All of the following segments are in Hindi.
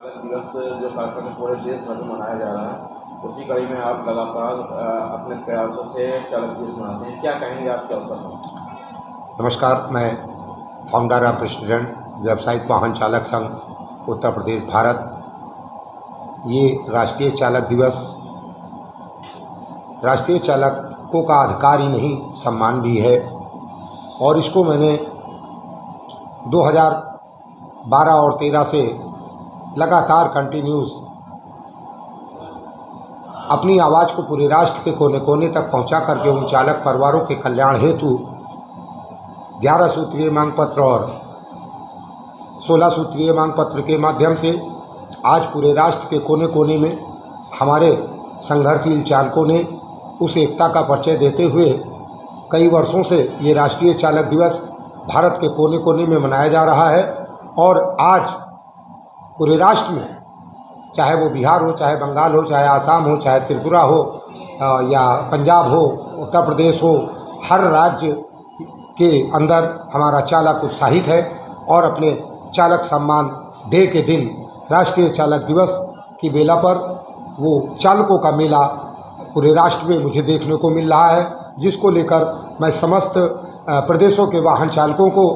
दिवस जो कार्यक्रम पूरे देश भर में मनाया जा रहा है, उसी कड़ी में आप लगातार अपने प्रयासों से चालक दिवस मनाते हैं। क्या कहेंगे आज के अवसर पर? नमस्कार, मैं फाउंडर और प्रेसिडेंट व्यावसायिक वाहन चालक संघ उत्तर प्रदेश भारत। ये राष्ट्रीय चालक दिवस राष्ट्रीय चालकों का अधिकार ही नहीं, सम्मान भी है। और इसको मैंने 2012 और 13 से लगातार कंटिन्यूस अपनी आवाज़ को पूरे राष्ट्र के कोने कोने तक पहुंचा करके उन चालक परिवारों के कल्याण हेतु 11 सूत्रीय मांग पत्र और 16 सूत्रीय मांग पत्र के माध्यम से आज पूरे राष्ट्र के कोने कोने में हमारे संघर्षशील चालकों ने उस एकता का परिचय देते हुए कई वर्षों से ये राष्ट्रीय चालक दिवस भारत के कोने कोने में मनाया जा रहा है। और आज पूरे राष्ट्र में, चाहे वो बिहार हो, चाहे बंगाल हो, चाहे आसाम हो, चाहे त्रिपुरा हो या पंजाब हो, उत्तर प्रदेश हो, हर राज्य के अंदर हमारा चालक उत्साहित है और अपने चालक सम्मान डे के दिन, राष्ट्रीय चालक दिवस की बेला पर वो चालकों का मेला पूरे राष्ट्र में मुझे देखने को मिल रहा है, जिसको लेकर मैं समस्त प्रदेशों के वाहन चालकों को,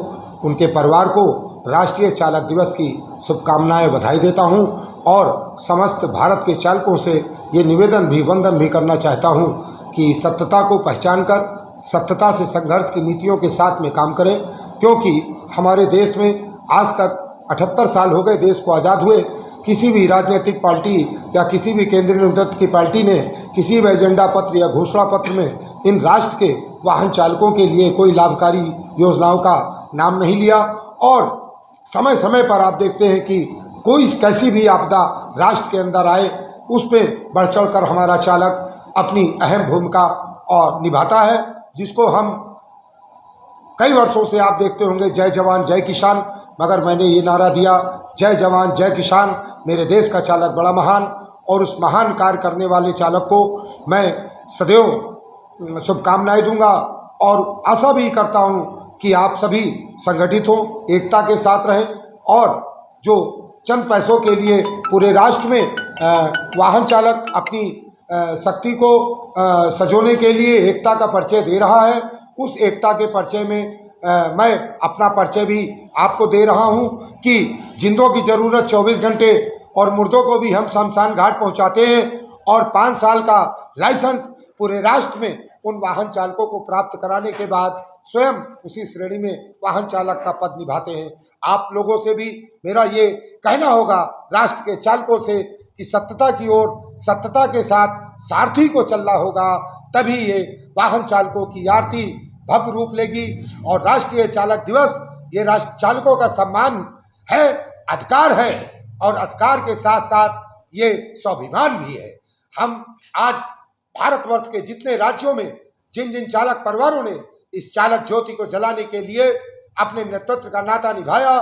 उनके परिवार को राष्ट्रीय चालक दिवस की शुभकामनाएं, बधाई देता हूं। और समस्त भारत के चालकों से ये निवेदन भी, वंदन भी करना चाहता हूं कि सत्यता को पहचान कर सत्यता से संघर्ष की नीतियों के साथ में काम करें, क्योंकि हमारे देश में आज तक 78 साल हो गए देश को आज़ाद हुए। किसी भी राजनीतिक पार्टी या किसी भी केंद्रीय नेतृत्व की पार्टी ने किसी भी एजेंडा पत्र या घोषणा पत्र में इन राष्ट्र के वाहन चालकों के लिए कोई लाभकारी योजनाओं का नाम नहीं लिया। और समय समय पर आप देखते हैं कि कोई कैसी भी आपदा राष्ट्र के अंदर आए, उस पर बढ़ चढ़ कर हमारा चालक अपनी अहम भूमिका और निभाता है, जिसको हम कई वर्षों से आप देखते होंगे जय जवान जय किसान, मगर मैंने ये नारा दिया जय जवान जय किसान, मेरे देश का चालक बड़ा महान। और उस महान कार्य करने वाले चालक को मैं सदैव शुभकामनाएं दूंगा और आशा भी करता हूं कि आप सभी संगठित हों, एकता के साथ रहें और जो चंद पैसों के लिए पूरे राष्ट्र में वाहन चालक अपनी शक्ति को सजोने के लिए एकता का परिचय दे रहा है, उस एकता के परिचय में मैं अपना परिचय भी आपको दे रहा हूं कि जिंदों की ज़रूरत 24 घंटे और मुर्दों को भी हम शमशान घाट पहुंचाते हैं। और 5 साल का लाइसेंस पूरे राष्ट्र में उन वाहन चालकों को प्राप्त कराने के बाद स्वयं उसी श्रेणी में वाहन चालक का पद निभाते हैं। आप लोगों से भी मेरा ये कहना होगा, राष्ट्र के चालकों से, कि सत्यता की ओर सत्यता के साथ सारथी को चलना होगा, तभी ये वाहन चालकों की आरती भव्य रूप लेगी। और राष्ट्रीय चालक दिवस ये राष्ट्र चालकों का सम्मान है, अधिकार है, और अधिकार के साथ साथ ये स्वाभिमान भी है। हम आज भारतवर्ष के जितने राज्यों में जिन जिन चालक परिवारों ने इस चालक ज्योति को जलाने के लिए अपने नेतृत्व का नाता निभाया,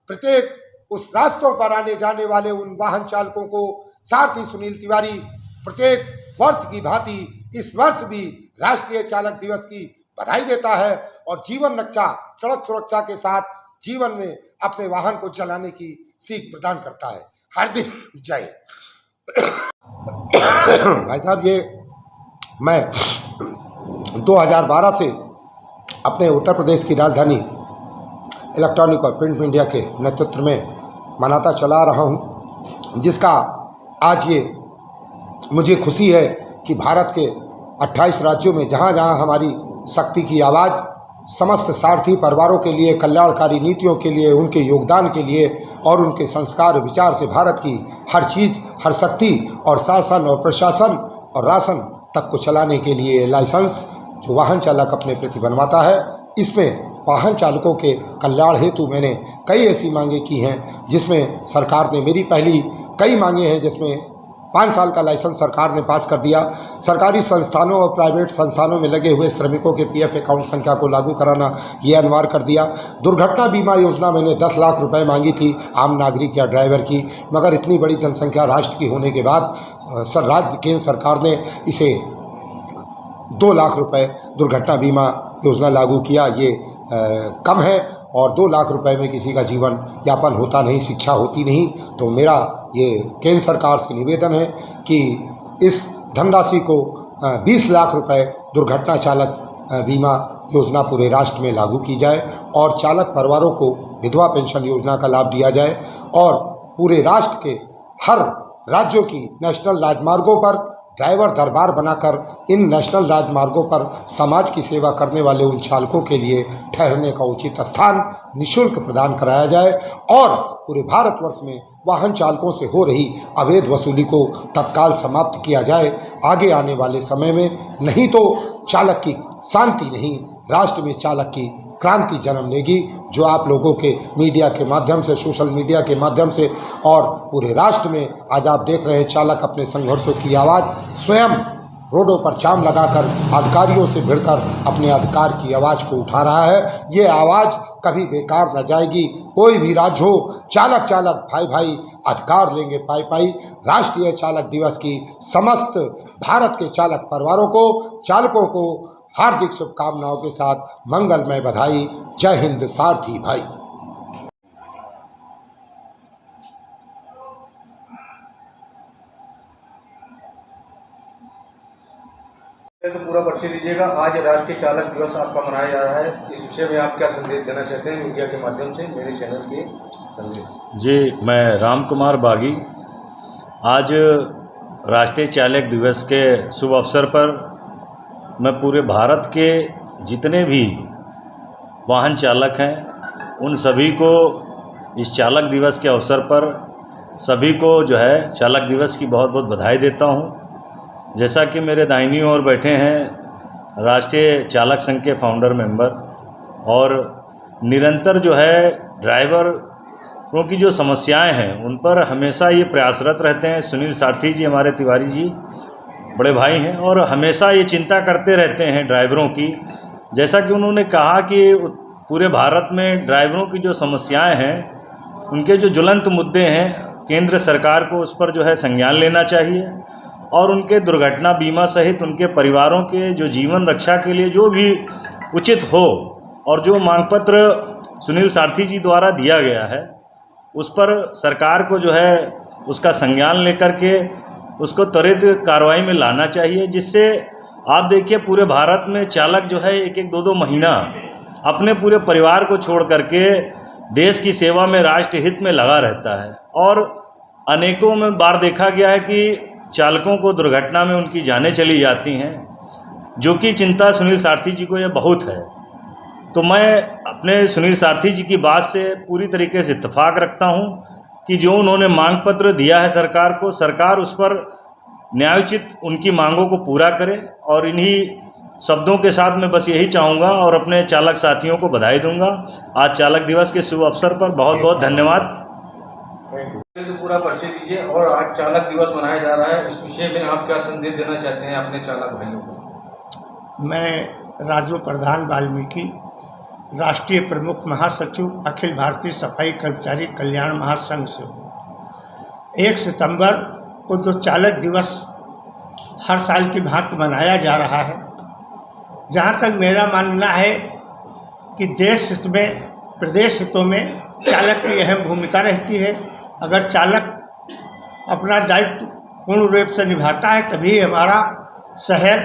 प्रत्येक उस रास्तों पर आने जाने वाले उन वाहन चालकों को सारथी सुनील तिवारी प्रत्येक वर्ष की भांति इस वर्ष भी राष्ट्रीय चालक दिवस की बधाई देता है और जीवन रक्षा, सड़क सुरक्षा के साथ जीवन में अपने वाहन को चलाने की सीख प्रदान करता है। हार्दिक जय। भाई साहब, ये मैं 2012 से अपने उत्तर प्रदेश की राजधानी इलेक्ट्रॉनिक और प्रिंट मीडिया के नेतृत्व में मनाता चला रहा हूँ, जिसका आज ये मुझे खुशी है कि भारत के 28 राज्यों में जहाँ जहाँ हमारी शक्ति की आवाज़ समस्त सारथी परिवारों के लिए, कल्याणकारी नीतियों के लिए, उनके योगदान के लिए और उनके संस्कार विचार से भारत की हर चीज़, हर शक्ति और शासन और प्रशासन और राशन तक को चलाने के लिए लाइसेंस जो वाहन चालक अपने प्रति बनवाता है, इसमें वाहन चालकों के कल्याण हेतु मैंने कई ऐसी मांगें की हैं, जिसमें सरकार ने मेरी पहली कई मांगें हैं, जिसमें 5 साल का लाइसेंस सरकार ने पास कर दिया। सरकारी संस्थानों और प्राइवेट संस्थानों में लगे हुए श्रमिकों के पीएफ अकाउंट संख्या को लागू कराना, ये अनिवार्य कर दिया। दुर्घटना बीमा योजना मैंने 10 लाख रुपए मांगी थी आम नागरिक या ड्राइवर की, मगर इतनी बड़ी जनसंख्या राष्ट्र की होने के बाद राज्य केंद्र सरकार ने इसे 2 लाख रुपए दुर्घटना बीमा योजना लागू किया। ये कम है और 2 लाख रुपए में किसी का जीवन यापन होता नहीं, शिक्षा होती नहीं। तो मेरा ये केंद्र सरकार से निवेदन है कि इस धनराशि को 20 लाख रुपए दुर्घटना चालक बीमा योजना पूरे राष्ट्र में लागू की जाए और चालक परिवारों को विधवा पेंशन योजना का लाभ दिया जाए और पूरे राष्ट्र के हर राज्यों की नेशनल राजमार्गों पर ड्राइवर दरबार बनाकर इन नेशनल राजमार्गों पर समाज की सेवा करने वाले उन चालकों के लिए ठहरने का उचित स्थान निःशुल्क प्रदान कराया जाए और पूरे भारतवर्ष में वाहन चालकों से हो रही अवैध वसूली को तत्काल समाप्त किया जाए। आगे आने वाले समय में नहीं तो चालक की शांति नहीं, राष्ट्र में चालक की क्रांति जन्म लेगी, जो आप लोगों के मीडिया के माध्यम से, सोशल मीडिया के माध्यम से और पूरे राष्ट्र में आज आप देख रहे हैं चालक अपने संघर्षों की आवाज़ स्वयं रोडों पर जाम लगाकर अधिकारियों से भिड़कर अपने अधिकार की आवाज़ को उठा रहा है। ये आवाज़ कभी बेकार न जाएगी। कोई भी राज्य हो, चालक भाई भाई अधिकार लेंगे पाई पाई। राष्ट्रीय चालक दिवस की समस्त भारत के चालक परिवारों को, चालकों को हार्दिक शुभकामनाओं के साथ मंगलमय बधाई। जय हिंद सारथी भाई। तो पूरा परिचय दीजिएगा। आज राष्ट्रीय चालक दिवस आपका मनाया जा रहा है, इस विषय में आप क्या संदेश देना चाहते हैं मीडिया के माध्यम से, मेरे चैनल के संदेश? जी, मैं राम कुमार बागी। आज राष्ट्रीय चालक दिवस के शुभ अवसर पर मैं पूरे भारत के जितने भी वाहन चालक हैं उन सभी को इस चालक दिवस के अवसर पर सभी को जो है चालक दिवस की बहुत बहुत बधाई देता हूं। जैसा कि मेरे दाहिनी ओर बैठे हैं राष्ट्रीय चालक संघ के फाउंडर मेंबर और निरंतर जो है ड्राइवरों की जो समस्याएं हैं उन पर हमेशा ये प्रयासरत रहते हैं। सुनील सारथी जी हमारे तिवारी जी बड़े भाई हैं और हमेशा ये चिंता करते रहते हैं ड्राइवरों की। जैसा कि उन्होंने कहा कि पूरे भारत में ड्राइवरों की जो समस्याएं हैं, उनके जो ज्वलंत मुद्दे हैं, केंद्र सरकार को उस पर जो है संज्ञान लेना चाहिए और उनके दुर्घटना बीमा सहित उनके परिवारों के जो जीवन रक्षा के लिए जो भी उचित हो और जो मांग पत्र सुनील सारथी जी द्वारा दिया गया है उस पर सरकार को जो है उसका संज्ञान लेकर के उसको त्वरित कार्रवाई में लाना चाहिए, जिससे आप देखिए पूरे भारत में चालक जो है 1-2 महीना अपने पूरे परिवार को छोड़ करके देश की सेवा में, राष्ट्र हित में लगा रहता है। और अनेकों में बार देखा गया है कि चालकों को दुर्घटना में उनकी जानें चली जाती हैं, जो कि चिंता सुनील सारथी जी को ये बहुत है। तो मैं अपने सुनील सारथी जी की बात से पूरी तरीके से इत्तेफाक रखता हूं कि जो उन्होंने मांग पत्र दिया है सरकार को, सरकार उस पर न्यायोचित उनकी मांगों को पूरा करे। और इन्हीं शब्दों के साथ मैं बस यही चाहूँगा और अपने चालक साथियों को बधाई दूंगा आज चालक दिवस के शुभ अवसर पर। बहुत बहुत धन्यवाद। तो पूरा परिचय दीजिए और आज चालक दिवस मनाया जा रहा है, इस विषय में आप क्या संदेश देना चाहते हैं अपने चालक भाइयों को? मैं राजू प्रधान वाल्मीकि, राष्ट्रीय प्रमुख महासचिव अखिल भारतीय सफाई कर्मचारी कल्याण महासंघ से हूँ। 1 सितंबर को जो चालक दिवस हर साल की भांति मनाया जा रहा है, जहाँ तक मेरा मानना है कि देश हित में, प्रदेश हितों में चालक की अहम भूमिका रहती है। अगर चालक अपना दायित्व पूर्ण रूप से निभाता है तभी हमारा शहर,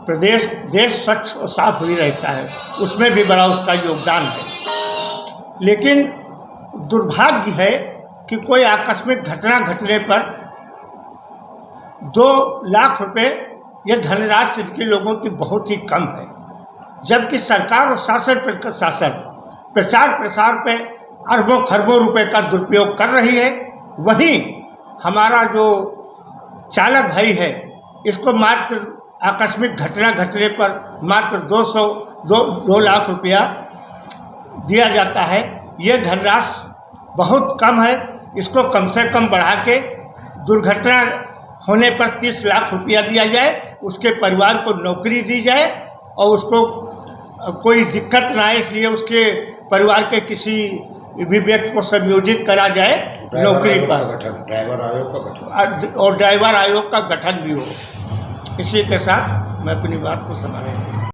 प्रदेश, देश स्वच्छ और साफ ही रहता है, उसमें भी बड़ा उसका योगदान है। लेकिन दुर्भाग्य है कि कोई आकस्मिक घटना घटने पर 2 लाख रुपए ये धनराशि इनके लोगों की बहुत ही कम है, जबकि सरकार और शासन प्रचार प्रसार पे अरबों खरबों रुपए का दुरुपयोग कर रही है। वहीं हमारा जो चालक भाई है इसको मात्र आकस्मिक घटना घटने पर मात्र 2 लाख रुपया दिया जाता है। ये धनराशि बहुत कम है, इसको कम से कम बढ़ा के दुर्घटना होने पर 30 लाख रुपया दिया जाए, उसके परिवार को नौकरी दी जाए और उसको कोई दिक्कत ना आए, इसलिए उसके परिवार के किसी भी व्यक्ति को संयोजित करा जाए नौकरी पर, ड्राइवर आयोग का गठन और ड्राइवर आयोग का गठन भी हो। इसी के साथ मैं अपनी बात को समाप्त